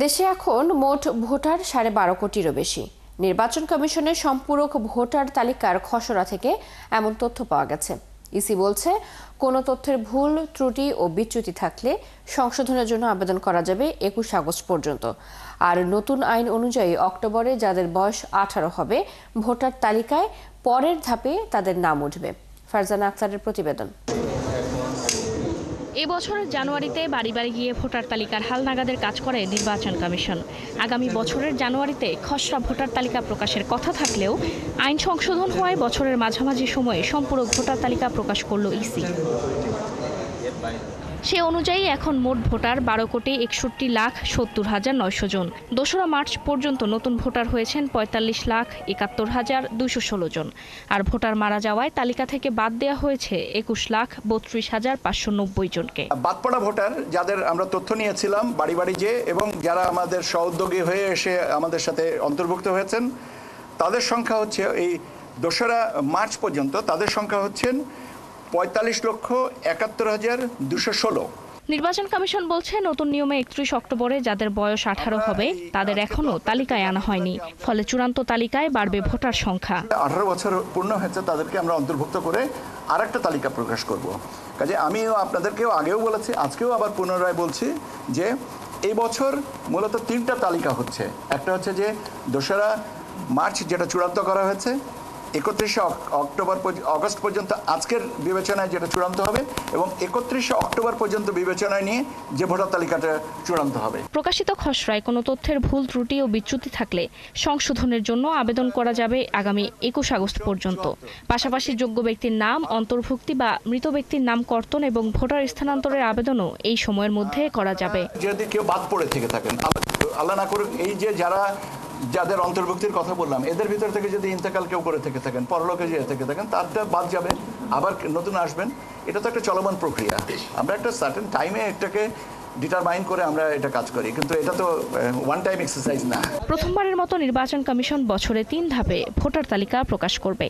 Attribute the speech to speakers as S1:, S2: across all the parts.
S1: দেশে এখন মোট ভোটার 12.5 কোটিরও বেশি। নির্বাচন কমিশনের সম্পূরক ভোটার তালিকার খসড়া থেকে এমন তথ্য পাওয়া গেছে। ইসি বলছে, কোনো তথ্যের ভুল, ত্রুটি ও বিচ্যুতি থাকলে সংশোধনের জন্য আবেদন করা যাবে 21 আগস্ট পর্যন্ত। আর নতুন আইন অনুযায়ী অক্টোবরে যাদের বয়স 18 হবে, ভোটার তালিকায় পরের ধাপে তাদের নাম উঠবে। ফারজানা আক্তারের প্রতিবেদন।
S2: এ বছরের জানুয়ারিতে বাড়ি বাড়ি গিয়ে ভোটার তালিকার হালনাগাদের কাজ করে নির্বাচন কমিশন। আগামী বছরের জানুয়ারিতে খসড়া ভোটার তালিকা প্রকাশের কথা থাকলেও আইন সংশোধন হওয়ায় বছরের মাঝামাঝি সময়ে সম্পূরক ভোটার তালিকা প্রকাশ করল ইসি। সে অনুযায়ী এখন মোট ভোটার 12,61,70,900 জন। 2রা মার্চ পর্যন্ত নতুন ভোটার হয়েছেন 45,71,216 জন। আর ভোটার মারা যাওয়ায় তালিকা থেকে বাদ দেওয়া হয়েছে 21,32,590 জনকে।
S3: বাদ পড়া ভোটার যাদের আমরা তথ্য নিয়েছিলাম বাড়ি বাড়ি যে, এবং যারা আমাদের সহোদ্যোগী হয়ে এসে আমাদের সাথে অন্তর্ভুক্ত হয়েছেন, তাদের সংখ্যা হচ্ছে এই 2রা মার্চ পর্যন্ত তাদের সংখ্যা হচ্ছেন 45,71,216।
S2: নির্বাচন কমিশন বলছে, নতুন নিয়মে 31 অক্টোবরে যাদের বয়স 18 হবে তাদের এখনও তালিকায় আনা হয়নি। ফলে চূড়ান্ত তালিকায় বাড়বে ভোটার সংখ্যা।
S3: 18 বছর পূর্ণ হয়েছে তাদেরকে আমরা অন্তর্ভুক্ত করে আরেকটা তালিকা প্রকাশ করব। কাজে আমিও আপনাদেরকেও আগেও বলেছি, আজকেও আবার পুনরায় বলছি যে এই বছর মূলত 3টা তালিকা হচ্ছে। একটা হচ্ছে যে 2রা মার্চ যেটা চূড়ান্ত করা হয়েছে, 31 আগস্ট পর্যন্ত আজকের বিবেচনায় যেটা চূড়ান্ত হবে, এবং 31 অক্টোবর পর্যন্ত বিবেচনায় নিয়ে যে ভোটার তালিকাটা চূড়ান্ত হবে।
S2: প্রকাশিত খসড়ায় কোনো তথ্যের ভুল, ত্রুটি ও বিচ্যুতি থাকলে সংশোধনের জন্য আবেদন করা যাবে আগামী 21 আগস্ট পর্যন্ত। পাশাপাশি যোগ্য ব্যক্তির নাম অন্তর্ভুক্তি বা মৃত ব্যক্তির নাম কর্তন এবং ভোটার স্থানান্তরের আবেদনও এই সময়ের মধ্যে করা যাবে।
S3: যদি কেউ বাদ পড়ে থেকে থাকেন, আল্লাহ না করুক, এই যে যাদের অন্তর্ভুক্তির কথা বললাম, এদের ভিতর থেকে যদি ইন্তেকাল কেউ করে থেকে থাকেন, পরলোকে যেয়ে থেকে থাকেন, তারটা বাদ যাবে, আবার নতুন আসবেন। এটা তো একটা চলমান প্রক্রিয়া। আমরা একটা সার্টেন টাইমে এটাকে ডিটারমাইন করে আমরা এটা কাজ করি, কিন্তু এটা তো ওয়ান টাইম এক্সারসাইজ না।
S2: প্রথমবারের মতো নির্বাচন কমিশন বছরে 3 ধাপে ভোটার তালিকা প্রকাশ করবে।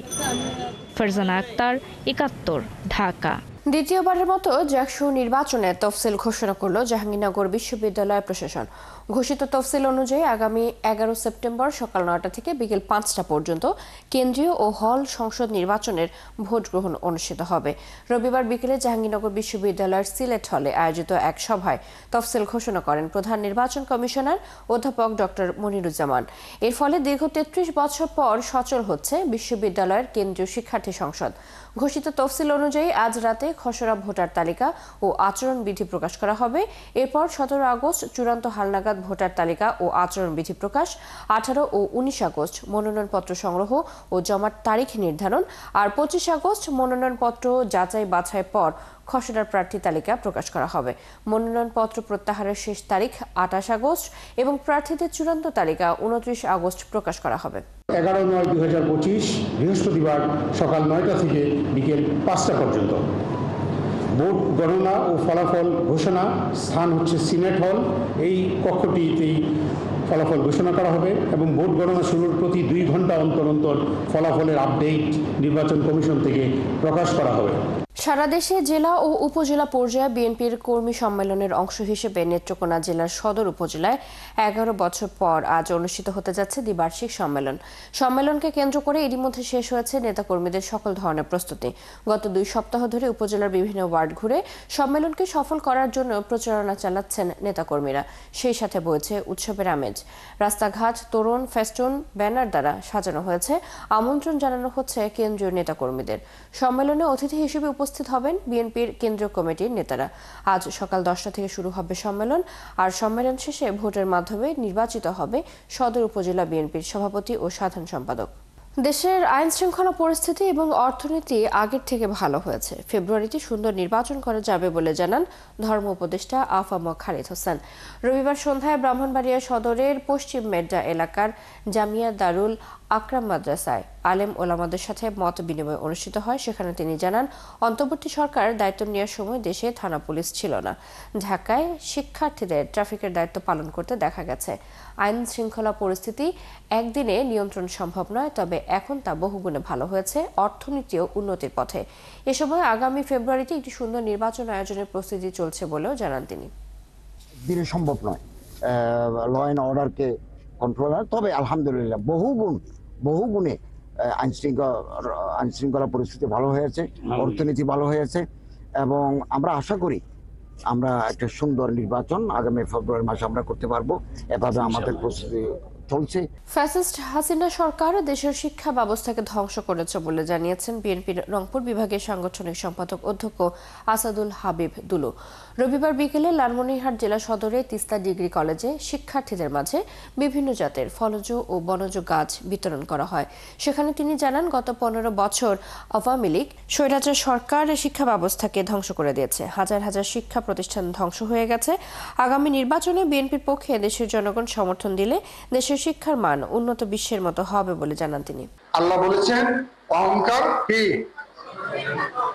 S2: ফারজানা আক্তার, 71, ঢাকা।
S1: দ্বিতীয়বারের মতো জাকসু নির্বাচনে তফসিল ঘোষণা করল জাহাঙ্গীরনগর বিশ্ববিদ্যালয় প্রশাসন। ঘোষিত তফসিল অনুযায়ী আগামী 11 সেপ্টেম্বর সকাল 9টা থেকে বিকেল 5টা পর্যন্ত কেন্দ্রীয় ও হল সংসদ নির্বাচনের ভোট গ্রহণ অনুষ্ঠিত হবে। রবিবার বিকেলে জাহাঙ্গীরনগর বিশ্ববিদ্যালয়ের সিলেট হলে আয়োজিত এক সভায় তফসিল ঘোষণা করেন প্রধান নির্বাচন কমিশনার অধ্যাপক ডক্টর মনিরুজ্জামান। এর ফলে দীর্ঘ 33 বছর পর সচল হচ্ছে বিশ্ববিদ্যালয়ের কেন্দ্রীয় শিক্ষার্থী সংসদ। ঘোষিত তফসিল অনুযায়ী আজ রাতে খসড়া ভোটার তালিকা ও আচরণবিধি প্রকাশ করা হবে। এরপর 17 আগস্ট চূড়ান্ত হালনাগাদ ভোটার তালিকা ও আচরণবিধি প্রকাশ, 18 ও 19 আগস্ট মনোনয়নপত্র সংগ্রহ ও জমার তারিখ নির্ধারণ, আর 25 আগস্ট মনোনয়নপত্র যাচাই বাছাই পর খসড়ার প্রার্থী তালিকা প্রকাশ করা হবে। মনোনয়নপত্র প্রত্যাহারের শেষ তারিখ 28 আগস্ট এবং প্রার্থীদের চূড়ান্ত তালিকা 29 আগস্ট প্রকাশ করা হবে।
S4: 11/9/2025 বৃহস্পতিবার সকাল 9টা থেকে বিকেল 5টা পর্যন্ত ভোট গণনা ও ফলাফল ঘোষণা স্থান হচ্ছে সিনেট হল। এই কক্ষটিতেই ফলাফল ঘোষণা করা হবে এবং ভোট গণনা শুরুর প্রতি 2 ঘন্টা অন্তর অন্তর ফলাফলের আপডেট নির্বাচন কমিশন থেকে প্রকাশ করা হবে।
S1: সারা দেশে জেলা ও উপজেলা পর্যায়ে বিএনপির কর্মী সম্মেলনের অংশ হিসেবে নেত্রকোনা জেলার সদর উপজেলায় 11 বছর পর আজ অনুষ্ঠিত হতে যাচ্ছে দ্বিবার্ষিক সম্মেলন। সম্মেলনকে কেন্দ্র করে এরই মধ্যে শেষ হয়েছে নেতাকর্মীদের সকল ধরনের প্রস্তুতি। গত 2 সপ্তাহ ধরে উপজেলার বিভিন্ন ওয়ার্ড ঘুরে সম্মেলনকে সফল করার জন্য প্রচারণা চালাচ্ছেন নেতাকর্মীরা। সেই সাথে বইছে উৎসবের আমেজ। রাস্তাঘাট তোরণ, ফেস্টুন, ব্যানার দ্বারা সাজানো হয়েছে। আমন্ত্রণ জানানো হচ্ছে কেন্দ্রীয় নেতাকর্মীদের। সম্মেলনে অতিথি হিসেবে উপস্থিত হবেন বিএনপির কেন্দ্রীয় কমিটির নেতারা। আজ সকাল 10টা থেকে শুরু হবে সম্মেলন, আর সম্মেলন শেষে ভোটের মাধ্যমে নির্বাচিত হবে সদর উপজেলা বিএনপির সভাপতি ও সাধারণ সম্পাদক। দেশের আইন শৃঙ্খলা পরিস্থিতি এবং অর্থনীতি আগের থেকে ভালো হয়েছে। ফেব্রুয়ারিতে সুন্দর নির্বাচন করা যাবে বলে জানান ধর্ম উপদেষ্টা আফম খালিদ হোসেন। রবিবার সন্ধ্যায় ব্রাহ্মণবাড়িয়া সদরের পশ্চিম মেড্ডা এলাকার জামিয়া দারুল আকরাম মাদ্রাসায় আলেম ওলামাদের সাথে মত বিনিময় অনুষ্ঠিত হয়। সেখানে তিনি জানান, অন্তর্বর্তী সরকার দায়িত্ব নেওয়ার সময় দেশে থানা পুলিশ ছিল না। ঢাকায় শিক্ষার্থীদের ট্রাফিকের দায়িত্ব পালন করতে দেখা গেছে। আইন শৃঙ্খলা পরিস্থিতি একদিনে নিয়ন্ত্রণ সম্ভব নয়, তবে এখন তা বহুগুণে ভালো হয়েছে। অর্থনীতিও উন্নতির পথে। এ সময় আগামী ফেব্রুয়ারিতে একটি সুন্দর নির্বাচন আয়োজনের প্রস্তুতি চলছে বলেও জানান তিনি।
S5: দিনে সম্ভব নয়, ল অ্যান্ড অর্ডারকে কন্ট্রোল হয়। তবে আলহামদুলিল্লাহ বহু গুণে আইন শৃঙ্খলা পরিস্থিতি ভালো হয়েছে, অর্থনীতি ভালো হয়েছে, এবং আমরা আশা করি আমরা একটা সুন্দর নির্বাচন আগামী ফেব্রুয়ারি মাসে আমরা করতে পারবো। এভাবে আমাদের প্রস্তুতি চলছে।
S1: ফ্যাসিস্ট হাসিনা সরকার দেশের শিক্ষা ব্যবস্থাকে ধ্বংস করেছে বলে জানিয়েছেন বিএনপির রংপুর বিভাগের সাংগঠনিক সম্পাদক অধ্যক্ষ আসাদুল হাবিব দুলু। রবিবার বিকেলে লালমনিরহাট জেলা সদরে তিস্তা ডিগ্রি কলেজে শিক্ষার্থীদের মাঝে বিভিন্ন জাতের ফলজ ও বনজ গাছ বিতরণ করা হয়। সেখানে তিনি জানান, গত 15 বছর আওয়ামী লীগ স্বৈরাচার সরকার শিক্ষা ব্যবস্থাকে ধ্বংস করে দিয়েছে। হাজার হাজার শিক্ষা প্রতিষ্ঠান ধ্বংস হয়ে গেছে। আগামী নির্বাচনে বিএনপির পক্ষে দেশের জনগণ সমর্থন দিলে দেশের শিক্ষার মান উন্নত বিশ্বের মতো হবে বলে জানান তিনি।
S6: আল্লাহ বলেছেন অহংকার কি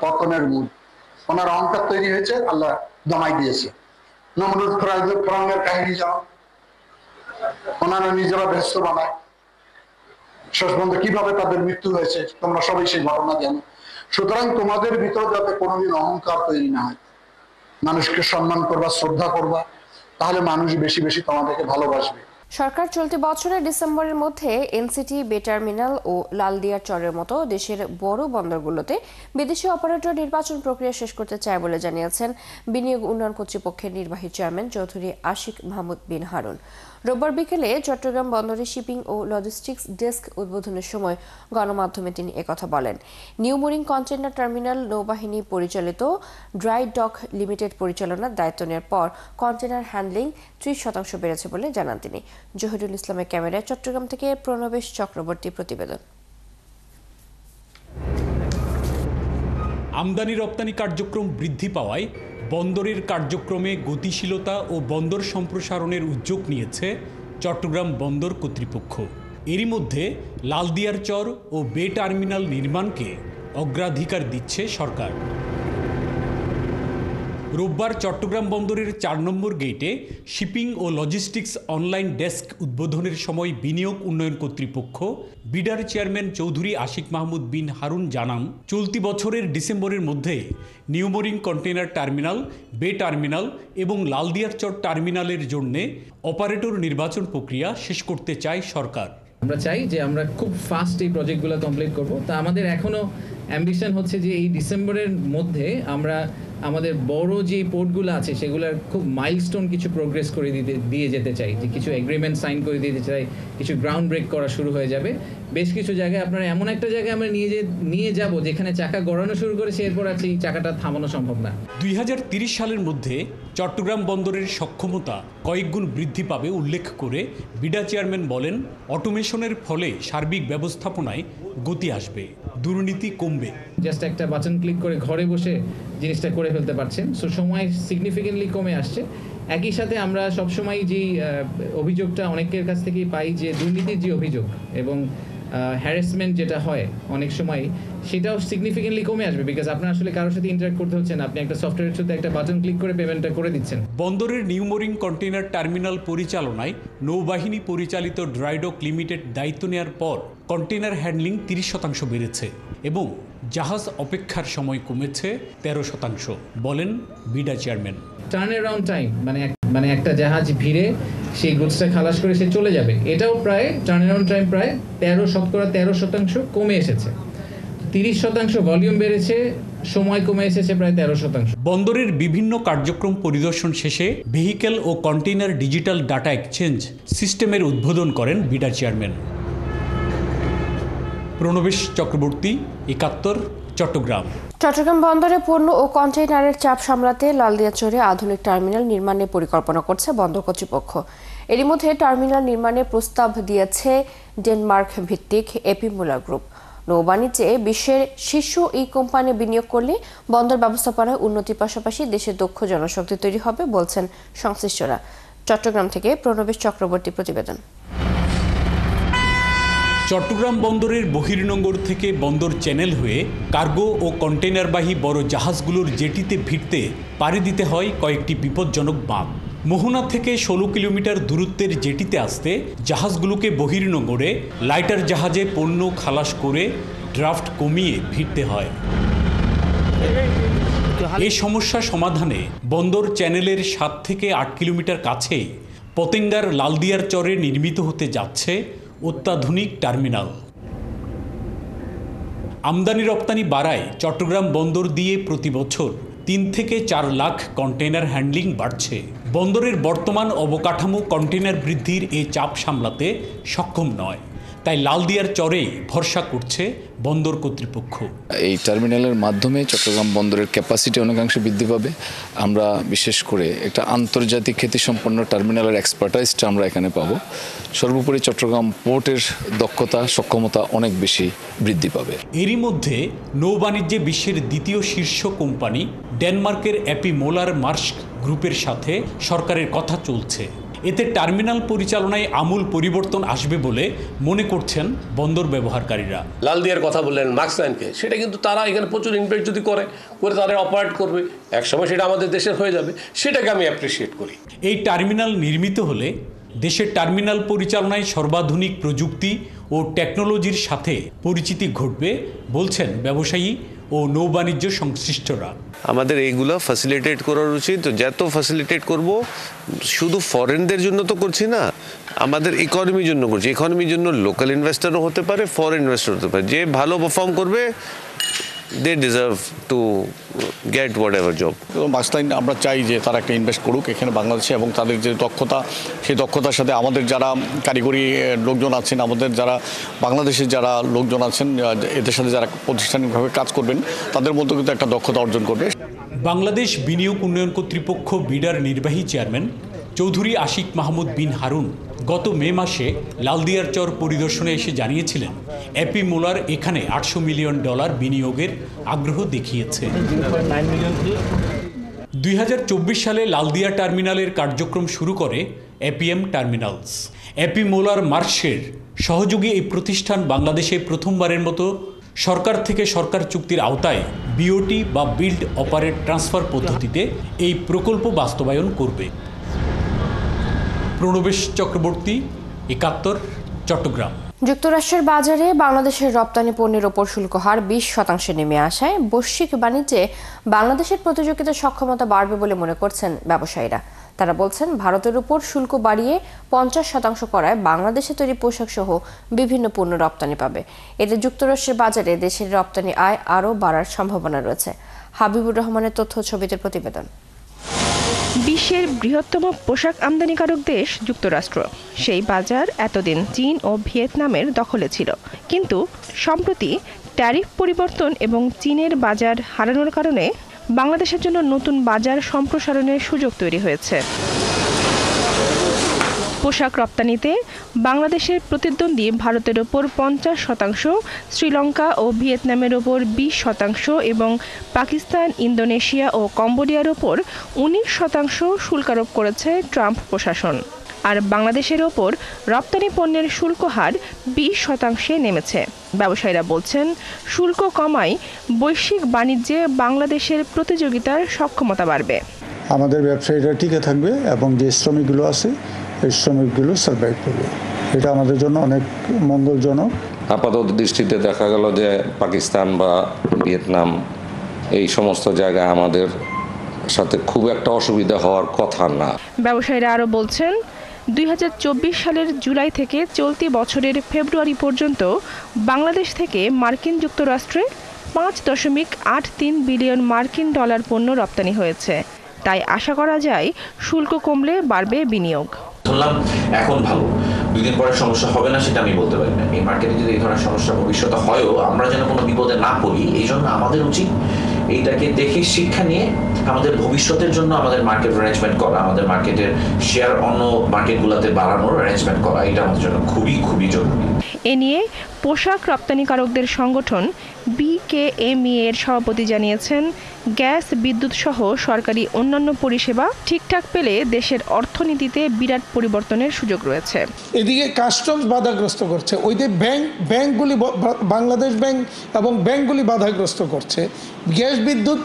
S6: পতনের মূল। ওনার অহংকার তৈরি হয়েছে, আল্লাহ দমাই দিয়েছে। নমরুদ ফেরাউনের কাহিনী যাও, ওনারা নিজেরা ব্যস্ত বানায়, শেষ পর্যন্ত কিভাবে তাদের মৃত্যু হয়েছে তোমরা সবাই সেই ঘটনা জানো। সুতরাং তোমাদের ভিতর যাতে কোনোদিন অহংকার তৈরি না হয়, মানুষকে সম্মান করবা, শ্রদ্ধা করবা, তাহলে মানুষ বেশি বেশি তোমাদেরকে ভালোবাসবে।
S1: সরকার চলতি বছরের ডিসেম্বরের মধ্যে এনসিটি, বে টার্মিনাল ও লালদিয়ার চরের মতো দেশের বড় বন্দরগুলোতে বিদেশি অপারেটর নির্বাচন প্রক্রিয়া শেষ করতে চায় বলে জানিয়েছেন বিনিয়োগ উন্নয়ন কর্তৃপক্ষের নির্বাহী চেয়ারম্যান চৌধুরী আশিক মাহমুদ বিন হারুন। রোববার বিকেলে চট্টগ্রাম বন্দরে শিপিং ও লজিস্টিক্স ডেস্ক উদ্বোধনের সময় গণমাধ্যমে তিনি একথা বলেন। নিউ মোরিং কন্টেইনার টার্মিনাল নৌবাহিনী পরিচালিত ড্রাই ডক লিমিটেড পরিচালনার দায়িত্ব নেওয়ার পর কন্টেইনার হ্যান্ডলিং 30% বেড়েছে বলে জানান তিনি। জহিরুল ইসলামের ক্যামেরায় চট্টগ্রাম থেকে প্রণবেশ চক্রবর্তী প্রতিবেদন।
S7: আমদানি রপ্তানি কার্যক্রম বৃদ্ধি পাওয়ায় বন্দরের কার্যক্রমে গতিশীলতা ও বন্দর সম্প্রসারণের উদ্যোগ নিয়েছে চট্টগ্রাম বন্দর কর্তৃপক্ষ। এরই মধ্যে লালদিয়ার চর ও বে টার্মিনাল নির্মাণকে অগ্রাধিকার দিচ্ছে সরকার। রোববার চট্টগ্রাম বন্দরের 4 নম্বর গেটে শিপিং ও লজিস্টিক্স অনলাইন ডেস্ক উদ্বোধনের সময় বিনিয়োগ উন্নয়ন কর্তৃপক্ষ বিডার চেয়ারম্যান চৌধুরী আশিক মাহমুদ বিন হারুন জানান, চলতি বছরের ডিসেম্বরের মধ্যে নিউ মোরিং কন্টেইনার টার্মিনাল, বে টার্মিনাল এবং লালদিয়ার চর টার্মিনালের জন্য অপারেটর নির্বাচন প্রক্রিয়া শেষ করতে চায় সরকার।
S8: আমরা চাই যে আমরা খুব ফাস্ট এই প্রজেক্টগুলো কমপ্লিট করব। তা আমাদের এখনও অ্যাম্বিশন হচ্ছে যে এই ডিসেম্বরের মধ্যে আমরা আমাদের বড় যে পোর্টগুলো আছে সেগুলোর খুব মাইলস্টোন কিছু প্রোগ্রেস করে দিয়ে যেতে চাই, যে কিছু এগ্রিমেন্ট সাইন করে দিতে চাই, কিছু গ্রাউন্ড ব্রেক করা শুরু হয়ে যাবে। বেশ কিছু জায়গায় আপনারা এমন একটা জায়গায় আমরা নিয়ে যাব যেখানে চাকা গড়ানো শুরু করেছে, এরপর আর সেই চাকাটা থামানো সম্ভব না।
S7: 2030 সালের মধ্যে চট্টগ্রাম বন্দরের সক্ষমতা কয়েকগুণ বৃদ্ধি পাবে উল্লেখ করে বিডা চেয়ারম্যান বলেন, অটোমেশনের ফলে সার্বিক ব্যবস্থাপনায় গতি আসবে, দুর্নীতি কমবে।
S8: জাস্ট একটা বাটন ক্লিক করে ঘরে বসে জিনিসটা করে ফেলতে পারছেন, সো সময় সিগনিফিকেন্টলি কমে আসছে। একই সাথে আমরা সবসময় যেই অভিযোগটা অনেকের কাছ থেকেই পাই, যে দুর্নীতির যে অভিযোগ এবং হ্যারাসমেন্ট যেটা হয় অনেক সময়, সেটাও সিগনিফিকেন্টলি কমে আসবে, বিকজ আপনার আসলে কারোর সাথে ইন্টারাক্ট করতে হচ্ছে না, আপনি একটা সফটওয়্যারের সাথে একটা বাটন ক্লিক করে পেমেন্টটা করে দিচ্ছেন।
S7: বন্দরের নিউ মোরিং কন্টেইনার টার্মিনাল পরিচালনায় নৌবাহিনী পরিচালিত ড্রাইডক লিমিটেড দায়িত্ব নেওয়ার পর কন্টেইনার হ্যান্ডলিং 30% বেড়েছে এবং জাহাজ অপেক্ষার সময় কমেছে 13%, বলেন BIDA chairman.
S8: Turn around time মানে একটা জাহাজ ভিড়ে সেই গুডসটা খালাস করে সে চলে যাবে, এটাও প্রায় টার্ন অ্যারাউন্ড টাইম প্রায় 13% কমে এসেছে। 30% ভলিউম বেড়েছে, সময় কমে এসেছে প্রায় 13%।
S7: বন্দরের বিভিন্ন কার্যক্রম পরিদর্শন শেষে ভেহিকেল ও কন্টেইনার ডিজিটাল ডাটা এক্সচেঞ্জ সিস্টেমের উদ্বোধন করেন বিডা চেয়ারম্যান। প্রণবেশ চক্রবর্তী, 71, চট্টগ্রাম।
S1: চট্টগ্রাম বন্দরে পণ্য ও কন্টেইনারের চাপ সামলাতে লালদিয়া চরে আধুনিক টার্মিনাল নির্মাণের পরিকল্পনা করছে বন্দর কর্তৃপক্ষ। এরই মধ্যে টার্মিনাল নির্মাণের প্রস্তাব দিয়েছে ডেনমার্ক ভিত্তিক এপি মুলার গ্রুপ। নৌবাণিজ্যে বিশ্বের শীর্ষ এই কোম্পানি বিনিয়োগ করলে বন্দর ব্যবস্থাপনায় উন্নতির পাশাপাশি দেশের দক্ষ জনশক্তি তৈরি হবে বলছেন সংশ্লিষ্টরা। চট্টগ্রাম থেকে প্রণবেশ চক্রবর্তী প্রতিবেদন।
S7: চট্টগ্রাম বন্দরের বহির্নোঙর থেকে বন্দর চ্যানেল হয়ে কার্গো ও কন্টেইনারবাহী বড় জাহাজগুলোর জেটিতে ভিড়তে পাড়ি দিতে হয় কয়েকটি বিপজ্জনক বাঁধ। মোহনা থেকে 16 কিলোমিটার দূরত্বের জেটিতে আসতে জাহাজগুলোকে বহির্নোঙরে লাইটার জাহাজে পণ্য খালাস করে ড্রাফট কমিয়ে ভিড়তে হয়। এই সমস্যা সমাধানে বন্দর চ্যানেলের 7 থেকে 8 কিলোমিটার কাছেই পতেঙ্গার লালদিয়ার চরে নির্মিত হতে যাচ্ছে অত্যাধুনিক টার্মিনাল। আমদানি রপ্তানি বাড়ায় চট্টগ্রাম বন্দর দিয়ে প্রতি বছর 3 থেকে 4 লাখ কন্টেইনার হ্যান্ডলিং বাড়ছে। বন্দরের বর্তমান অবকাঠামো কন্টেইনার বৃদ্ধির এই চাপ সামলাতে সক্ষম নয়, তাই লালদিয়ার চরেই ভরসা করছে বন্দর কর্তৃপক্ষ।
S9: এই টার্মিনালের মাধ্যমে চট্টগ্রাম বন্দরের ক্যাপাসিটি অনেকাংশে বৃদ্ধি পাবে। আমরা বিশেষ করে একটা আন্তর্জাতিক খ্যাতিসম্পন্ন টার্মিনালের এক্সপার্টাইজটা আমরা এখানে পাবো। সর্বোপরি চট্টগ্রাম পোর্টের দক্ষতা সক্ষমতা অনেক বেশি বৃদ্ধি পাবে।
S7: এরই মধ্যে নৌবাণিজ্যে বিশ্বের দ্বিতীয় শীর্ষ কোম্পানি ডেনমার্কের অ্যাপি মোলার মার্স্ক গ্রুপের সাথে সরকারের কথা চলছে। এতে টার্মিনাল পরিচালনায় আমূল পরিবর্তন আসবে বলে মনে করছেন বন্দর ব্যবহারকারীরা।
S10: লালদিয়ার কথা বললেন মার্কসলাইনকে, সেটা কিন্তু তারা এখানে প্রচুর ইনভেস্ট যদি করে তারা অপারেট করবে, একসময় সেটা আমাদের দেশের হয়ে যাবে, সেটাকে আমি অ্যাপ্রিসিয়েট করি।
S7: এই টার্মিনাল নির্মিত হলে দেশের টার্মিনাল পরিচালনায় সর্বাধুনিক প্রযুক্তি ও টেকনোলজির সাথে পরিচিতি ঘটবে বলছেন ব্যবসায়ী ও নৌবাণিজ্য সংশ্লিষ্টরা।
S11: আমাদের এইগুলো ফ্যাসিলিটেট করার উচিত। যত ফ্যাসিলিটেট করব, শুধু ফরেনদের জন্য তো করছি না, আমাদের ইকোনমির জন্য করছি। ইকোনমির জন্য লোকাল ইনভেস্টরও হতে পারে, ফরেন ইনভেস্টর হতে পারে। যে ভালো পারফর্ম করবে, they deserve to get whatever job.
S12: মার্কসলাইন আমরা চাই যে তারা একটা ইনভেস্ট করুক এখানে বাংলাদেশে, এবং তাদের যে দক্ষতা, সেই দক্ষতার সাথে আমাদের যারা কারিগরি লোকজন আছেন, আমাদের যারা বাংলাদেশের যারা লোকজন আছেন, এদের সাথে যারা প্রতিষ্ঠানিকভাবে কাজ করবেন, তাদের মধ্যে কিন্তু একটা দক্ষতা অর্জন করবে।
S7: বাংলাদেশ বিনিয়োগ উন্নয়ন কর্তৃপক্ষ বিডার নির্বাহী চেয়ারম্যান চৌধুরী আশিক মাহমুদ বিন হারুন গত মে মাসে লালদিয়ার চর পরিদর্শনে এসে জানিয়েছিলেন অ্যাপি মোলার এখানে $800 মিলিয়ন বিনিয়োগের আগ্রহ দেখিয়েছে। 2024 সালে লালদিয়া টার্মিনালের কার্যক্রম শুরু করে এপিএম টার্মিনালস। অ্যাপি মোলার মার্কসের সহযোগী এই প্রতিষ্ঠান বাংলাদেশে প্রথমবারের মতো সরকার থেকে সরকার চুক্তির আওতায় বিওটি বা বিল্ড অপারেট ট্রান্সফার পদ্ধতিতে এই প্রকল্প বাস্তবায়ন করবে। প্রণবেশ চক্রবর্তী, 71, চট্টগ্রাম।
S1: যুক্তরাষ্ট্রের বাজারে বাংলাদেশের রপ্তানি পণ্যের ওপর শুল্ক হার 20% নেমে আসায় বৈশ্বিক বাণিজ্যে বাংলাদেশের প্রতিযোগিতা সক্ষমতা বাড়বে বলে মনে করছেন ব্যবসায়ীরা। তারা বলছেন, ভারতের উপর শুল্ক বাড়িয়ে 50% করায় বাংলাদেশে তৈরি পোশাক সহ বিভিন্ন পণ্য রপ্তানি পাবে। এতে যুক্তরাষ্ট্রের বাজারে দেশের রপ্তানি আয় আরও বাড়ার সম্ভাবনা রয়েছে। হাবিবুর রহমানের তথ্য ছবিতে প্রতিবেদন।
S2: বিশ্বের বৃহত্তম পোশাক আমদানিকারক দেশ যুক্তরাষ্ট্র। সেই বাজার এতদিন চীন ও ভিয়েতনামের দখলে ছিল, কিন্তু সম্প্রতি ট্যারিফ পরিবর্তন এবং চীনের বাজার হারানোর কারণে বাংলাদেশের জন্য নতুন বাজার সম্প্রসারণের সুযোগ তৈরি হয়েছে। পোশাক রপ্তানিতে বাংলাদেশের প্রতিদ্বন্দ্বী ভারতের ওপর 50%, শ্রীলঙ্কা ও ভিয়েতনামের ওপর 20% এবং পাকিস্তান, ইন্দোনেশিয়া ও কম্বোডিয়ার ওপর 19% শুল্ক আরোপ করেছে ট্রাম্প প্রশাসন। আর বাংলাদেশের ওপর রপ্তানি পণ্যের শুল্ক হার 20% নেমেছে। ব্যবসায়ীরা বলছেন, শুল্ক কমায় বৈশ্বিক বাণিজ্যে বাংলাদেশের প্রতিযোগিতার সক্ষমতা বাড়বে।
S13: আমাদের ব্যবসায়ীরা টিকে থাকবে এবং যে শ্রমিকগুলো আছে এই শ্রমিকগুলো সার্ভাইভ করবে। এটা আমাদের জন্য অনেক মঙ্গলজনক।
S11: আপাতত দৃষ্টিতে দেখা গেল যে পাকিস্তান বা ভিয়েতনাম এই সমস্ত জায়গায় আমাদের সাথে খুব একটা অসুবিধা হওয়ার কথা না।
S2: ব্যবসায়ীরা আরও বলছেন, 2024 সালের জুলাই থেকে চলতি বছরের ফেব্রুয়ারি পর্যন্ত বাংলাদেশ থেকে মার্কিন যুক্তরাষ্ট্রে $5.83 বিলিয়ন পণ্য রপ্তানি হয়েছে। তাই আশা করা যায় শুল্ক কমলে বাড়বে বিনিয়োগ।
S14: ধরলাম এখন ভালো, 2 দিন পরে সমস্যা হবে না সেটা আমি বলতে পারি না। এই মার্কেটে যদি এই ধরনের সমস্যা ভবিষ্যতে হয়ও আমরা যেন কোনো বিপদে না পড়ি, এই জন্য আমাদের উচিত এইটাকে দেখে শিক্ষা নিয়ে আমাদের ভবিষ্যতের জন্য আমাদের মার্কেট অ্যারেঞ্জমেন্ট করা, আমাদের মার্কেটের শেয়ার অন্য মার্কেটগুলোতে বাড়ানোর অ্যারেঞ্জমেন্ট করা, এটা আমাদের জন্য খুবই খুবই জরুরি।
S2: এ নিয়ে পোশাক রপ্তানিকারকদের সংগঠন বিকেএমই এর সভাপতি জানিয়েছেন, গ্যাস, বিদ্যুৎ সহ সরকারি অন্যান্য পরিষেবা ঠিকঠাক পেলে দেশের অর্থনীতিতে বিরাট পরিবর্তনের সুযোগ রয়েছে।
S13: এদিকে কাস্টমস বাধাগ্রস্ত করছে, ওই যে ব্যাংকগুলি, বাংলাদেশ ব্যাংক এবং ব্যাংকগুলি বাধাগ্রস্ত করছে। গ্যাস, বিদ্যুৎ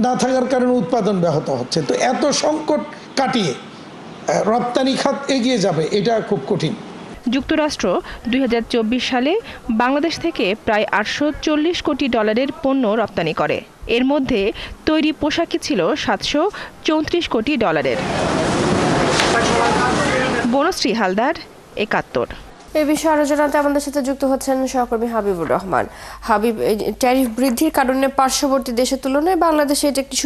S13: না থাকার কারণে উৎপাদন ব্যাহত হচ্ছে। তো এত সংকট কাটিয়ে রপ্তানি খাত এগিয়ে যাবে, এটা খুব কঠিন।
S2: যুক্তরাষ্ট্র 2024 সালে বাংলাদেশ থেকে প্রায় $840 কোটি পণ্য রপ্তানি করে। এর মধ্যে তৈরি পোশাকই ছিল $734 কোটি। বনশ্রী হালদার, ৭১।
S1: এই বিষয়ে আরো জানাতে আমাদের সাথে যুক্ত হচ্ছেন সহকর্মী হাবিবুর রহমান। হাবিব, ট্যারিফ বৃদ্ধির কারণে পার্শ্ববর্তী দেশের তুলনায় বাংলাদেশে এটা একটি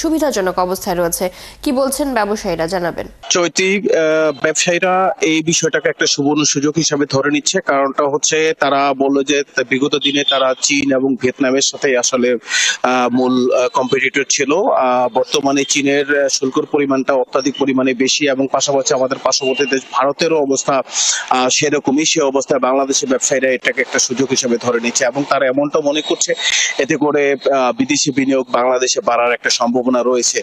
S1: সুবিধাজনক অবস্থায় রয়েছে, কি বলছেন ব্যবসায়ীরা, জানাবেন।
S15: চৈতি, ব্যবসায়ীরা এই বিষয়টাকে একটা সুবর্ণ সুযোগ হিসাবে ধরে নিচ্ছে। কারণটা হচ্ছে তারা বললো যে বিগত দিনে তারা চীন এবং ভিয়েতনামের সাথে আসলে মূল কম্পিটিটর ছিল। বর্তমানে চীনের শুল্কর পরিমাণটা অত্যাধিক পরিমাণে বেশি এবং পাশাপাশি আমাদের পার্শ্ববর্তী দেশ ভারতেরও অবস্থা সেরকমই। সে অবস্থায় বাংলাদেশের ব্যবসায়ীরা এটাকে একটা সুযোগ হিসেবে ধরে নিচ্ছে এবং তারা এমনটা মনে করছে এতে করে বিদেশি বিনিয়োগ বাংলাদেশে বাড়ার একটা সম্ভাবনা রয়েছে।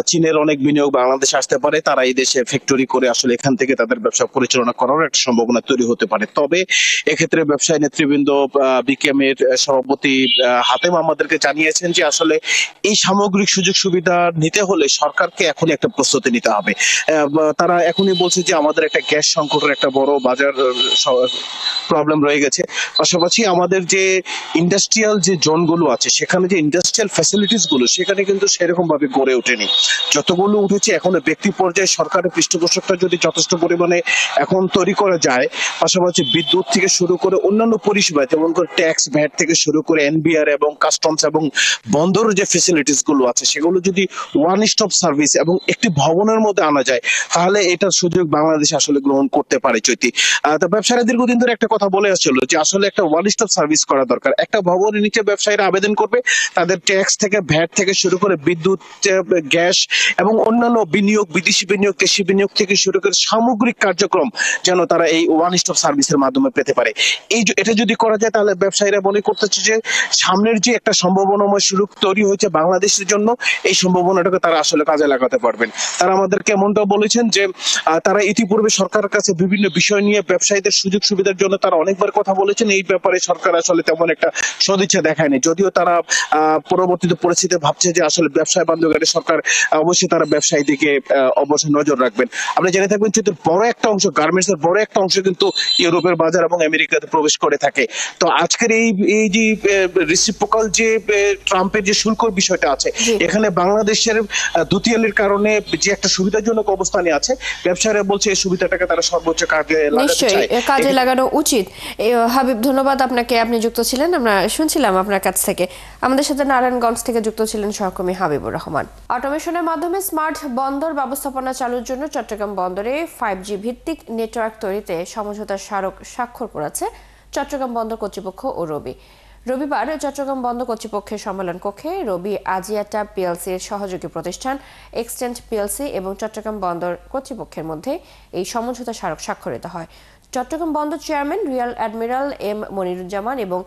S15: চীনের অনেক বিনিয়োগ বাংলাদেশে আসতে পারে, তারা এই দেশে ফ্যাক্টরি করে আসলে এখান থেকে তাদের ব্যবসা পরিচালনা করার একটা সম্ভাবনা তৈরি হতে পারে। তবে এক্ষেত্রে ব্যবসায়ী নেতৃবৃন্দ বিকেএম এর সভাপতি হাতেম আমাদেরকে জানিয়েছেন যে আসলে এই সামগ্রিক সুযোগ সুবিধা নিতে হলে সরকারকে এখনই একটা প্রস্তুতি নিতে হবে। তারা এখনই বলছে যে আমাদের একটা গ্যাস সংকটের একটা বড় বাজার প্রবলেম রয়ে গেছে। পাশাপাশি আমাদের যে ইন্ডাস্ট্রিয়াল যে জোনগুলো আছে সেখানে যে ইন্ডাস্ট্রিয়াল ফ্যাসিলিটিস গুলো সেখানে কিন্তু সেরকম ভাবে গড়ে ওঠেনি। যতগুলো উঠেছে এখন ব্যক্তি পর্যায়ে সরকারের পৃষ্ঠপোষকতা যদি যথেষ্ট পরিমাণে এখন তৈরি করা যায়, পাশাপাশি বিদ্যুৎ থেকে শুরু করে অন্যান্য পরিষেবা যেমন করে ট্যাক্স ভ্যাট থেকে শুরু করে এনবিআর এবং কাস্টমস এবং বন্দরের যে ফ্যাসিলিটিস গুলো আছে সেগুলো যদি ওয়ান স্টপ সার্ভিস এবং একটি ভবনের মধ্যে আনা যায় তাহলে এটার সুযোগ বাংলাদেশ আসলে গ্রহণ করতে পারে। চৈতি, ব্যবসায়ীরা দীর্ঘদিন ধরে একটা কথা বলে আসছিল যে আসলে একটা ওয়ান স্টপ সার্ভিস করা দরকার। একটা ভবনের নিচে ব্যবসায়ীরা আবেদন করবে, তাদের ট্যাক্স থেকে ভ্যাট থেকে শুরু করে বিদ্যুৎ, গ্যাস এবং অন্যান্য বিনিয়োগ, বিদেশি বিনিয়োগ, কৃষি বিনিয়োগ থেকে শুরু করে সামগ্রিক কার্যক্রম যেন তারা এই ওয়ান স্টপ সার্ভিসের মাধ্যমে পেতে পারে। এটা যদি করা যায় তাহলে ব্যবসায়ীরা মনে করতেছে যে সামনের যে একটা সম্ভাবনাময় সুযোগ তৈরি হয়েছে বাংলাদেশের জন্য, এই সম্ভাবনাটাকে তারা আসলে কাজে লাগাতে পারবেন। তারা আমাদেরকে এমনটাও বলেছেন যে তারা ইতিপূর্বে সরকারের কাছে বিভিন্ন বিষয় নিয়ে ব্যবসায়ীদের সুযোগ সুবিধার জন্য তারা অনেকবার কথা বলেছেন। এই ব্যাপারে সরকার আসলে তেমন একটা সদিচ্ছা দেখায়নি, যদিও তারা পরবর্তীতে পরিস্থিতি ভাবছে যে আসলে ব্যবসায় বান্ধব সরকার অবশ্যই তারা ব্যবসায়ী দিকে অবশ্যই নজর রাখবেন। আপনি জেনে থাকবেন যে বড় একটা অংশ গার্মেন্টস এর বড় একটা অংশ কিন্তু ইউরোপের বাজার এবং আমেরিকাতে প্রবেশ করে থাকে। তো আজকের এই যে রেসিপ্রোকাল যে ট্রাম্পের যে শুল্কর বিষয়টা আছে, এখানে বাংলাদেশের দুতিয়ালির কারণে যে একটা সুবিধাজনক অবস্থানে আছে, ব্যবসায়ীরা বলছে এই সুবিধাটাকে তারা সর্বোচ্চ
S1: কাজে লাগানো উচিত। হাবিব, ধন্যবাদ আপনাকে, আপনি যুক্ত ছিলেন, আমরা শুনছিলাম আপনার কাছ থেকে। আমাদের সাথে নারায়ণগঞ্জ থেকে যুক্ত ছিলেন সহকর্মী হাবিবুর রহমান। অটোমেশনের মাধ্যমে স্মার্ট বন্দর ব্যবস্থাপনা চালুর জন্য চট্টগ্রাম বন্দরে 5G ভিত্তিক নেটওয়ার্ক তৈরিতে সমঝোতার স্মারক স্বাক্ষর করেছে চট্টগ্রাম বন্দর কর্তৃপক্ষ ও রবি। রবিবার চট্টগ্রাম বন্দর কর্তৃপক্ষের সম্মেলন কক্ষে রবি আজিয়াটা পিএলসির সহযোগী প্রতিষ্ঠান এক্সটেন্ট পিএলসি এবং চট্টগ্রাম বন্দর কর্তৃপক্ষের মধ্যে এই সমঝোতা স্মারক স্বাক্ষরিত হয়। চট্টগ্রাম বন্দর chairman rear admiral M Moniruzzaman এবং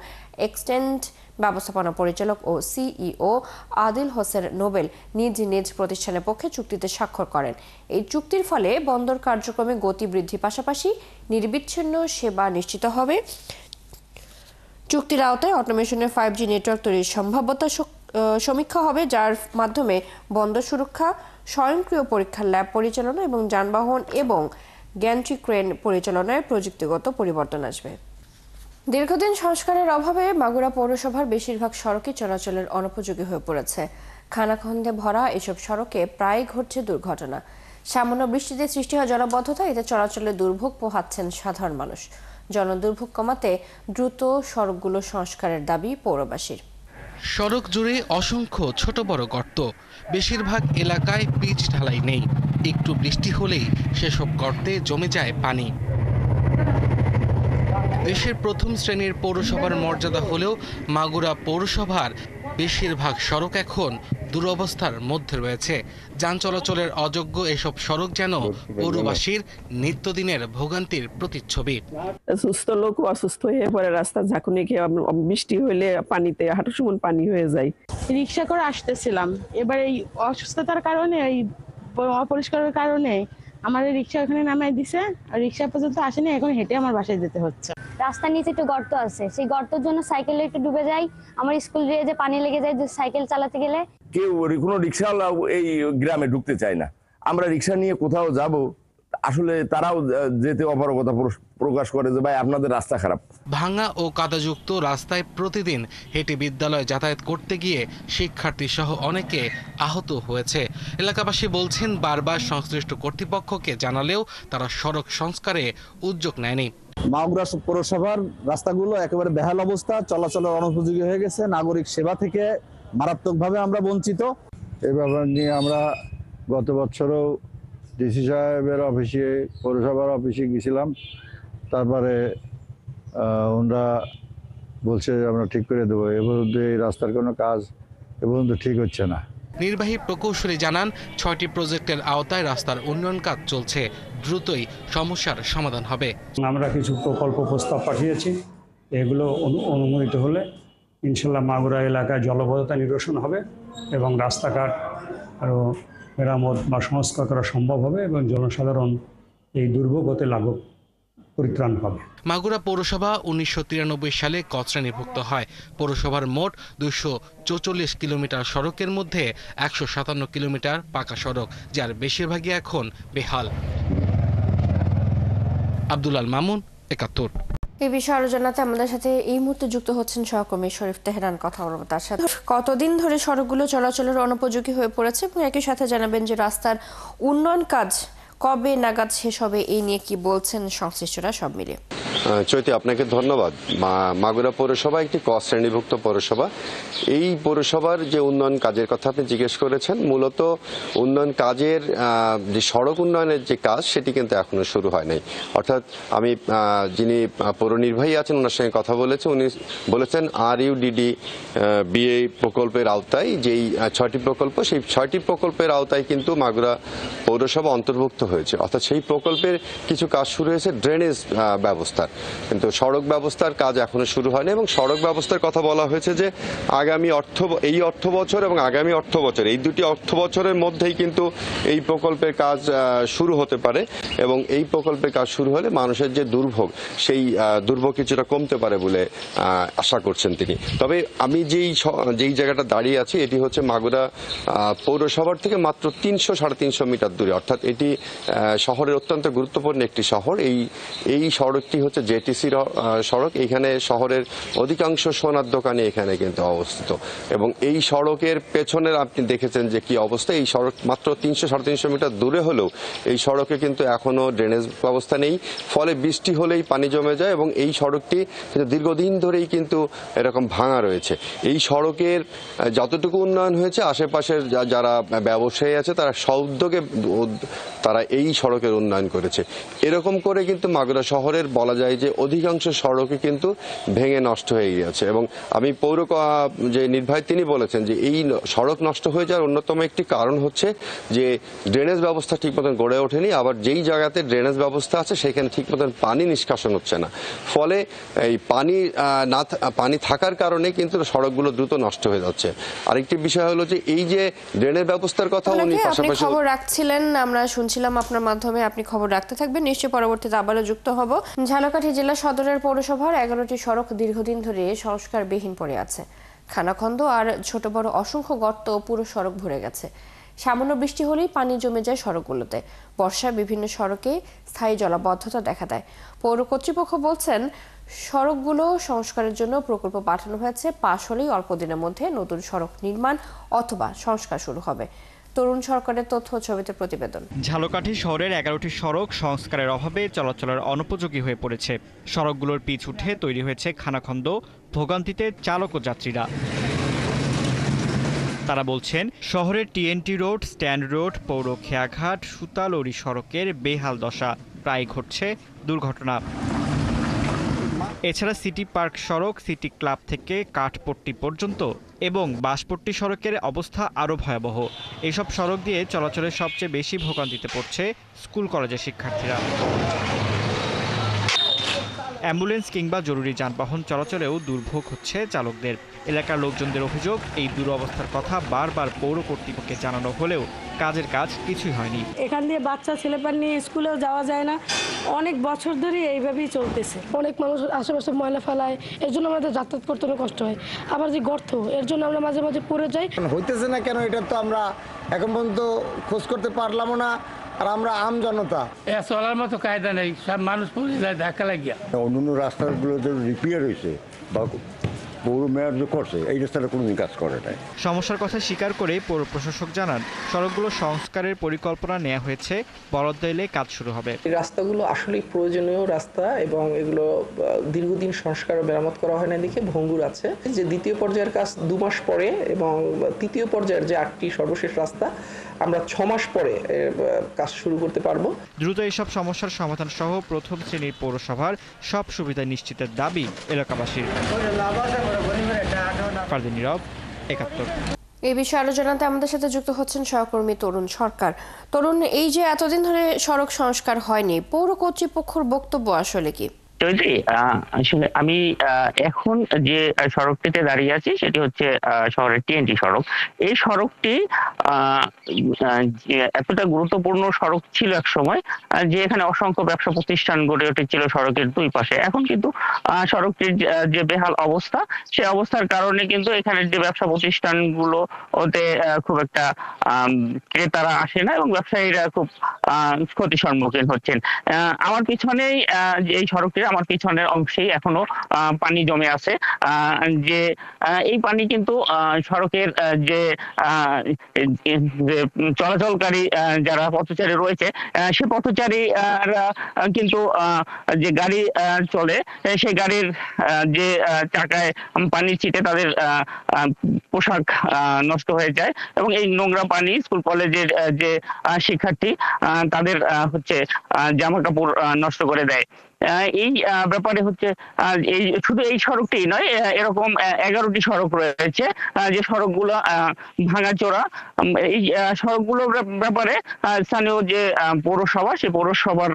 S1: এক্সটেন্ট ব্যবস্থাপনা পরিচালক ও সিইও আদিল হোসেন নোবেল নিজ নিজ প্রতিষ্ঠানের পক্ষে চুক্তিতে স্বাক্ষর করেন। এই চুক্তির ফলে বন্দর কার্যক্রমে গতি বৃদ্ধির পাশাপাশি নিরবিচ্ছিন্ন সেবা নিশ্চিত হবে। চুক্তির আওতায় অটোমেশনের 5G নেটওয়ার্ক তৈরির সম্ভাব্যতা সমীক্ষা হবে, যার মাধ্যমে বন্দর সুরক্ষা, স্বয়ংক্রিয় পরীক্ষার ল্যাব পরিচালনা এবং যানবাহন এবং গ্যান্ট্রি ক্রেন পরিচালনায় প্রযুক্তিগত পরিবর্তন আসবে। দীর্ঘদিন সংস্কারের অভাবে মাগুরা পৌরসভার বেশিরভাগ সড়কই চলাচলের অনুপযোগী হয়ে পড়েছে। খানাখন্দে ভরা এসব সড়কে প্রায় ঘটছে দুর্ঘটনা। সামান্য বৃষ্টিতে সৃষ্টি হয় জলাবদ্ধতা, এতে চলাচলে দুর্ভোগ পোহাচ্ছেন সাধারণ মানুষ। জনদুর্ভোগ কমাতে দ্রুত সড়কগুলো সংস্কারের দাবি পৌরবাসীর।
S16: সড়ক জুড়ে অসংখ্য ছোট বড় গর্ত, বেশিরভাগ এলাকায় পিচ ঢালাই নেই। একটু বৃষ্টি হলেই সেসব গর্তে জমে যায় পানি। দেশের প্রথম শ্রেণীর পৌরসভার মর্যাদা হলেও মাগুরা পৌরসভার বেশিরভাগ সড়ক এখন দুরবস্থার মধ্যে রয়েছে। যান চলাচলের অযোগ্য এসব সড়ক যেন পৌরবাসীর নিত্যদিনের ভোগান্তির প্রতিচ্ছবি।
S17: সুস্থ লোক অসুস্থ হয়ে পড়ে রাস্তা ঝাঁকুনি খেয়ে, বৃষ্টি হলে পানিতে হাঁটু সমান পানি হয়ে যায়।
S18: রিক্সা করে আসতেছিলাম, এবার এই অসুস্থতার কারণে, এই অপরিষ্কারের কারণে আমার রিক্সা ওখানে নামাই দিছে, আর রিক্সা পর্যন্ত আসেনি, এখন হেঁটে আমার বাসায় যেতে হচ্ছে।
S19: রাস্তার নিচে একটু গর্ত আছে, সেই গর্তের জন্য সাইকেলে একটু ডুবে যায়। আমার স্কুল যে পানি লেগে যায় সাইকেল চালাতে গেলে।
S20: কেউ কোনো রিক্সাওয়ালা এই গ্রামে ঢুকতে চায় না। আমরা রিক্সা নিয়ে কোথাও যাব, আসলে তারাও যেতে অপারগতা প্রকাশ করে যে ভাই আপনাদের রাস্তা খারাপ।
S16: ভাঙা ও কাদাযুক্ত রাস্তায় প্রতিদিন হেঁটে বিদ্যালয়ে যাতায়াত করতে গিয়ে শিক্ষার্থী সহ অনেকে আহত হয়েছে। এলাকাবাসী বলছেন বারবার সংশ্লিষ্ট কর্তৃপক্ষকে জানালেও তারা সড়ক সংস্কারে উদ্যোগ নেয়নি।
S21: মাগুরা পৌরসভার রাস্তাগুলো একেবারে বেহাল অবস্থা, চলাচলের অনুপযোগী হয়ে গেছে, নাগরিক সেবা থেকে মারাত্মকভাবে আমরা বঞ্চিত।
S22: এই ব্যাপার নিয়ে আমরা গত বছরও ডিসি সাহেবের অফিসে, পৌরসভার অফিসে গেছিলাম, তারপরে ওনারা বলছে আমরা ঠিক করে দেবো। এ পর্যন্ত এই রাস্তার কোনো কাজ এ পর্যন্ত ঠিক হচ্ছে না।
S16: নির্বাহী প্রকৌশলী জানান 6টি প্রজেক্টের আওতায় রাস্তার উন্নয়ন কাজ চলছে, দ্রুতই সমস্যার সমাধান হবে।
S23: আমরা কিছু প্রকল্প প্রস্তাব পাঠিয়েছি, এগুলো অনুমোদিত হলে ইনশাল্লাহ মাগুরা এলাকায় জলবদ্ধতা নিরসন হবে এবং রাস্তাঘাট আরও মেরামত বা সংস্কার করা সম্ভব হবে এবং জনসাধারণ এই দুর্ভোগ হতে লাঘব পরিত্রাণ পাবে।
S16: মাগুরা পৌরসভা 1993 সালে ক শ্রেণীভুক্ত হয়। পৌরসভার মোট 244 কিলোমিটার সড়কের মধ্যে 157 কিলোমিটার পাকা সড়ক, যার বেশিরভাগই এখন বেহাল। আব্দুল আল মামুন, ৭১।
S1: এই বিষয়ে আরো জানাতে আমাদের সাথে এই মুহূর্তে যুক্ত হচ্ছেন সহকর্মী শরীফ তেহরান। কথা বলবো তার সাথে। কতদিন ধরে সড়কগুলো চলাচলের অনুপযোগী হয়ে পড়েছে এবং একই সাথে জানাবেন যে রাস্তার উন্নয়ন কাজ কবে নাগাদ শেষ হবে, এই নিয়ে কি বলছেন সংশ্লিষ্টরা সব মিলিয়ে?
S24: চৈতি, আপনাকে ধন্যবাদ। মাগুরা পৌরসভা একটি ক শ্রেণীভুক্ত পৌরসভা। এই পৌরসভার যে উন্নয়ন কাজের কথা আপনি জিজ্ঞেস করেছেন, মূলত উন্নয়ন কাজের যে সড়ক উন্নয়নের যে কাজ সেটি কিন্তু এখনো শুরু হয় নাই। অর্থাৎ আমি যিনি পৌর নির্বাহী আছেন ওনার সঙ্গে কথা বলেছি, উনি বলেছেন RUDD BA প্রকল্পের আওতায় যেই 6টি প্রকল্প, সেই 6টি প্রকল্পের আওতায় কিন্তু মাগুরা পৌরসভা অন্তর্ভুক্ত হয়েছে। অর্থাৎ সেই প্রকল্পের কিছু কাজ শুরু হয়েছে ড্রেনেজ ব্যবস্থার, কিন্তু সড়ক ব্যবস্থার কাজ এখনো শুরু হয়নি। এবং সড়ক ব্যবস্থার কথা বলা হয়েছে যে এই অর্থ বছর এবং আগামী অর্থ বছর, এই দুটি অর্থ বছরের মধ্যেই কিন্তু এই প্রকল্পের কাজ শুরু হতে পারে এবং এই প্রকল্পের কাজ শুরু হলে মানুষের যে দুর্ভোগ, সেই দুর্ভোগ কিছুটা কমতে পারে বলে আশা করছেন তিনি। তবে আমি যেই জায়গাটা দাঁড়িয়ে আছি এটি হচ্ছে মাগুরা পৌরসভার থেকে মাত্র 300-350 মিটার দূরে। অর্থাৎ এটি শহরের অত্যন্ত গুরুত্বপূর্ণ একটি শহর। এই সড়কটি হচ্ছে জেটিসি সড়ক। এখানে শহরের অধিকাংশ সোনার দোকানে এখানে কিন্তু অবস্থিত এবং এই সড়কের পেছনের আপনি দেখেছেন যে কি অবস্থা। এই সড়ক মাত্র 300-350 মিটার দূরে হলেও এই সড়কে কিন্তু এখনো ড্রেনেজ ব্যবস্থা নেই, ফলে বৃষ্টি হলেই পানি জমে যায় এবং এই সড়কটি দীর্ঘদিন ধরেই কিন্তু এরকম ভাঙা রয়েছে। এই সড়কের যতটুকু উন্নয়ন হয়েছে, আশেপাশের যারা ব্যবসায়ী আছে তারা সউদ্যোগে তারা এই সড়কের উন্নয়ন করেছে। এরকম করে কিন্তু মাগুরা শহরের বলা যায় যে অধিকাংশ সড়কে কিন্তু ভেঙে নষ্ট হয়ে গিয়েছে এবং আমি পৌর যে নির্বাহী তিনি বলেছেন যে এই সড়ক নষ্ট হয়ে যাওয়ার অন্যতম একটি কারণ হচ্ছে যে ড্রেনেজ ব্যবস্থা ঠিক মতন গড়ে ওঠেনি। আবার যেই জায়গাতে ড্রেনেজ ব্যবস্থা আছে সেখানে ঠিক মতন পানি নিষ্কাশন হচ্ছে না, ফলে এই পানি থাকার কারণে কিন্তু সড়কগুলো দ্রুত নষ্ট হয়ে যাচ্ছে। আরেকটি বিষয় হলো যে এই যে ড্রেনেজ ব্যবস্থার কথা উনি পাশাপাশি
S1: খবর রাখছিলেন, আমরা শুনছিলাম আপনার মাধ্যমে, আপনি খবর রাখতে থাকবেন, নিশ্চয়ই পরবর্তীতে আবারও যুক্ত হব। ঝালকাঠি জেলা সদরের পৌরসভার 11টি সড়ক দীর্ঘদিন ধরে সংস্কারবিহীন পড়ে আছে। খানাখন্দ আর ছোট বড় অসংখ্য গর্ত পুরো সড়ক ভরে গেছে। সামান্য বৃষ্টি হলেই পানি জমে যায় সড়কগুলোতে। বর্ষায় বিভিন্ন সড়কে স্থায়ী জলাবদ্ধতা দেখা দেয়। পৌর কর্তৃপক্ষ বলছেন সড়কগুলো সংস্কারের জন্য প্রকল্প পাঠানো হয়েছে, পাশ হলেই অল্প দিনের মধ্যে নতুন সড়ক নির্মাণ অথবা সংস্কার শুরু হবে। তরুণ সরকারের তথ্য ছবিতে প্রতিবেদন।
S25: ঝালকাঠি শহরের 11টি সড়ক সংস্কারের অভাবে চলাচলের অনুপযোগী হয়ে পড়েছে। সড়কগুলোর পিচ উঠে তৈরি হয়েছে খানাখন্দ, ভোগান্তিতে চালক ও যাত্রীরা। তারা বলছেন শহরের TNT রোড, স্ট্যান্ড রোড, পৌর খেয়াঘাট, সুতালড়ি সড়কের বেহাল দশা, প্রায় ঘটছে দুর্ঘটনা। এছাড়া সিটি পার্ক সড়ক, সিটি ক্লাব থেকে কাঠপট্টি পর্যন্ত এবং বাঁশপট্টি সড়কের অবস্থা আরও ভয়াবহ। এসব সড়ক দিয়ে চলাচলের সবচেয়ে বেশি ভোগান্তিতে পড়ছে স্কুল কলেজের শিক্ষার্থীরা। অ্যাম্বুলেন্স কিংবা জরুরি যানবাহন চলাচলেও দুর্ভোগ হচ্ছে চালকদের। এলাকার লোকজনদের অভিযোগ, এই দুরবস্থার কথা বারবার পৌর কর্তৃপক্ষকে জানানো হলেও কাজের কাজ কিছুই হয়নি।
S26: এখান দিয়ে বাচ্চা ছেলেপান নিয়ে স্কুলেও যাওয়া যায় না, অনেক বছর ধরে এইভাবেই চলতেছে। অনেক মানুষ আশেপাশে ময়লা ফেলায়, এর জন্য আমাদের যাতায়াত করতে অনেক কষ্ট হয়। আবার যে গর্ত, এর জন্য আমরা মাঝে মাঝে পড়ে যাই।
S27: হইতেছে না কেন, এটা তো আমরা এখন পর্যন্ত খোঁজ করতে পারলামও না।
S3: আর আমরা আম জনতা
S4: চলার মতো কায়দা নেই, সব মানুষ পড়ে যায় ধাক্কা লাগিয়া।
S5: অন্য রাস্তাগুলো যে রিপেয়ার হয়েছে বা পৌর মেয়র যে করছে এই রাস্তাটা কোনোদিন কাজ করে নাই।
S25: সমস্যার কথা স্বীকার করে পৌর প্রশাসক জানান সড়কগুলো সংস্কারের পরিকল্পনা নেওয়া হয়েছে, বরাদ্দ এলে কাজ শুরু হবে।
S6: এই রাস্তাগুলো আসলেই প্রয়োজনীয় রাস্তা এবং এগুলো দীর্ঘদিন সংস্কার ও মেরামত করা হয় না দেখে ভঙ্গুর আছে। যে দ্বিতীয় পর্যায়ের কাজ 2 মাস পরে এবং তৃতীয় পর্যায়ের যে 8টি সর্বশেষ রাস্তা আমরা 6 মাস পরে কাজ শুরু করতে পারবো।
S25: দ্রুত এইসব সমস্যার সমাধান সহ প্রথম শ্রেণীর পৌরসভার সব সুবিধা নিশ্চিতের দাবি এলাকাবাসীর। ফারদিন নীরব, ৭১।
S1: এই বিষয়ে আরো জানাতে আমাদের সাথে যুক্ত হচ্ছেন সহকর্মী তরুণ সরকার। তরুণ, এই যে এতদিন ধরে সড়ক সংস্কার হয়নি, পৌর কর্তৃপক্ষের বক্তব্য আসলে কি?
S8: আসলে আমি এখন যে সড়কটিতে দাঁড়িয়ে আছি সেটি হচ্ছে শহরের টিএনটি সড়ক। এই সড়কটি এতটা গুরুত্বপূর্ণ সড়ক ছিল এক সময়, যে এখানে অসংখ্য ব্যবসা প্রতিষ্ঠান গড়ে উঠেছিল সড়কের দুই পাশে। এখন কিন্তু সড়কটির যে বেহাল অবস্থা, সেই অবস্থার কারণে কিন্তু এখানের যে ব্যবসা প্রতিষ্ঠানগুলো ওতে খুব একটা ক্রেতারা আসে না এবং ব্যবসায়ীরা খুব ক্ষতির সম্মুখীন হচ্ছেন। আমার পিছনেই এই সড়কটির আমার পিছনের অংশেই এখনো পানি জমে আছে, যে এই পানি কিন্তু সড়কের যে চলাচলকারী যারা পথচারী রয়েছে সে পথচারী কিন্তু যে গাড়ি চলে সেই গাড়ির যে চাকায় পানি ছিটে তাদের পোশাক নষ্ট হয়ে যায় এবং এই নোংরা পানি স্কুল কলেজের যে শিক্ষার্থী তাদের হচ্ছে জামা কাপড় নষ্ট করে দেয়। এই ব্যাপারে হচ্ছে এই শুধু এই সড়কটি নয়, এরকম 11টি সড়ক রয়েছে যে সড়কগুলো ভাঙাচোরা। এই সড়কগুলোর ব্যাপারে স্থানীয় যে পৌরসভা, সেই পৌরসভার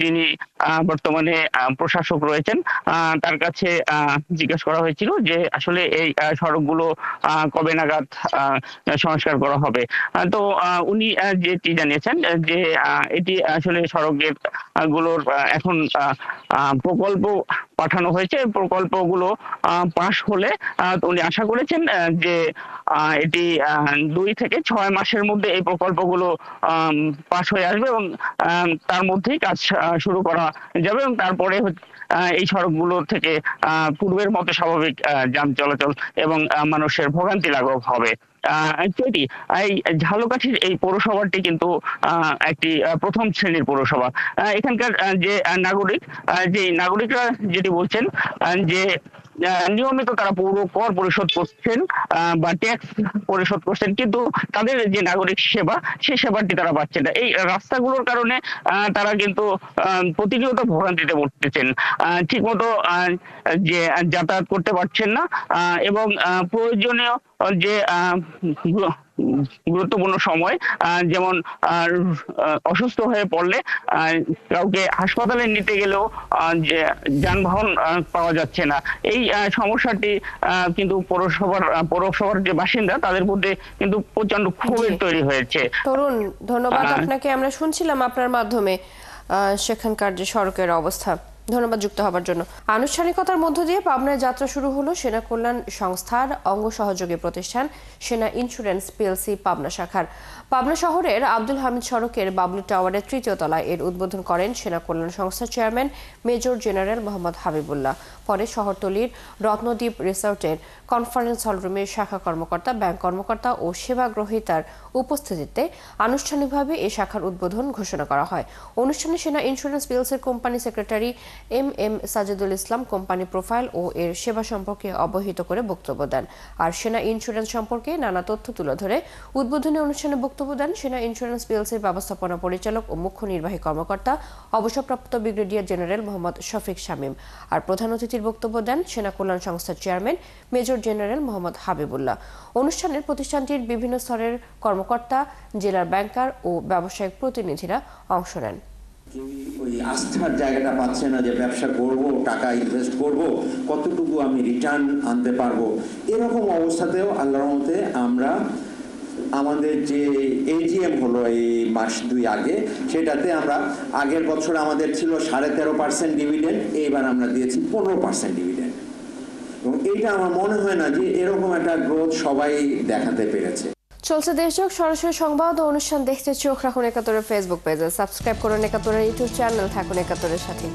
S8: যিনি বর্তমানে প্রশাসক রয়েছেন তার কাছে জিজ্ঞেস করা হয়েছিল যে আসলে এই সড়কগুলো কবে নাগাদ সংস্কার করা হবে। তো উনি যেটি জানিয়েছেন যে এটি আসলে সড়কের গুলোর এখন প্রকল্প পাঠানো হয়েছে। প্রকল্পগুলো পাশ হলে উনি আশা করেছেন যে এটি 2 থেকে 6 মাসের মধ্যে এই প্রকল্পগুলো পাশ হয়ে আসবে এবং তার মধ্যেই কাজ শুরু করা যাবে এবং তারপরে এই সড়কগুলোর থেকে পূর্বের মতো স্বাভাবিক যান চলাচল এবং মানুষের ভোগান্তি লাঘব হবে। এই ঝালকাঠির এই পৌরসভাটি কিন্তু একটি প্রথম শ্রেণীর পৌরসভা। এখানকার যে নাগরিকরা যেটি বলছেন যে নিয়মিত তারা পৌর কর পরিশোধ করছেন বা ট্যাক্স পরিশোধ করছেন, কিন্তু তাদের যে নাগরিক সেবা সেই সেবাটি তারা পাচ্ছেন না। এই রাস্তাগুলোর কারণে তারা কিন্তু প্রতিনিয়ত ভোগান্তিতে পড়তেছেন, ঠিকমতো যে যাতায়াত করতে পারছেন না এবং প্রয়োজনীয় যে গুরুত্বপূর্ণ সময় যেমন অসুস্থ হয়ে পড়লে কাউকে হাসপাতালে নিতে গেলেও যে যানবাহন পাওয়া যাচ্ছে না। এই সমস্যাটি কিন্তু পৌরসভার যে বাসিন্দা তাদের মধ্যে কিন্তু প্রচন্ড ক্ষোভের তৈরি হয়েছে।
S1: তরুণ, ধন্যবাদ আপনাকে। আমরা শুনছিলাম আপনার মাধ্যমে সেখানকার যে সড়কের অবস্থা। ধন্যবাদ যুক্ত হবার জন্য। আনুষ্ঠানিকতার মধ্য দিয়ে পাবনায় যাত্রা শুরু হলো সেনা কল্যাণ সংস্থার অঙ্গ সহযোগী প্রতিষ্ঠান সেনা ইন্স্যুরেন্স পিএলসি পাবনা শাখার। পাবনা শহরের আব্দুল হামিদ সড়কের বাবলু টাওয়ারের 3য় তলায় এর উদ্বোধন করেন সেনা কল্যাণ সংস্থার chairman major general Mohammad Habibullah. পরে শহরতলির রত্নদ্বীপ রিসোর্টের কনফারেন্স হল রুমের শাখা কর্মকর্তা, ব্যাংক কর্মকর্তা ও সেবা গ্রহীতার উপস্থিতিতে আনুষ্ঠানিকভাবে এই শাখার উদ্বোধন ঘোষণা করা হয়। অনুষ্ঠানে সেনা ইন্স্যুরেন্স পিএলসির company secretary M Sajidul Islam company profile ও এর সেবা সম্পর্কে অবহিত করে বক্তব্য দেন। আর সেনা ইন্স্যুরেন্স সম্পর্কে নানা তথ্য তুলে ধরে উদ্বোধনী অনুষ্ঠানে বক্তব্য দেন সেনা ইন্স্যুরেন্স পিএলসির ব্যবস্থাপনা পরিচালক ও মুখ্য নির্বাহী কর্মকর্তা অবসরপ্রাপ্ত ব্রিগেডিয়ার জেনারেল মোহাম্মদ শফিক শামীম। আর প্রধান অতিথির বক্তব্য দেন সেনা কল্যাণ সংস্থার chairman major general Mohammad Habibullah. অনুষ্ঠানের প্রতিষ্ঠানটির বিভিন্ন স্তরের কর্মকর্তা, জেলার ব্যাংকার ও ব্যবসায়িক প্রতিনিধিরা অংশ নেন।
S9: ওই আস্থার জায়গাটা পাচ্ছে না যে ব্যবসা করব, টাকা ইনভেস্ট করব, কতটুকু আমি রিটার্ন আনতে পারবো। এরকম অবস্থাতেও আল্লাহর রহমতে আমরা আমাদের যে এজিএম হলো এই মাস 2 আগে, সেটাতে আমরা আগের বছর আমাদের ছিল 13.5% ডিভিডেন্ড, এইবার আমরা দিয়েছি 15% ডিভিডেন্ড। এবং এইটা আমার মনে হয় না যে এরকম একটা গ্রোথ সবাই দেখাতে পেরেছে।
S1: চলছে দেশজোগ সরাসরি সংবাদ ও অনুষ্ঠান দেখতে চোখ রাখুন একাত্তরের ফেসবুক পেজে, সাবস্ক্রাইব করুন একাত্তরের ইউটিউব চ্যানেল, থাকুন একাত্তরের সাথে।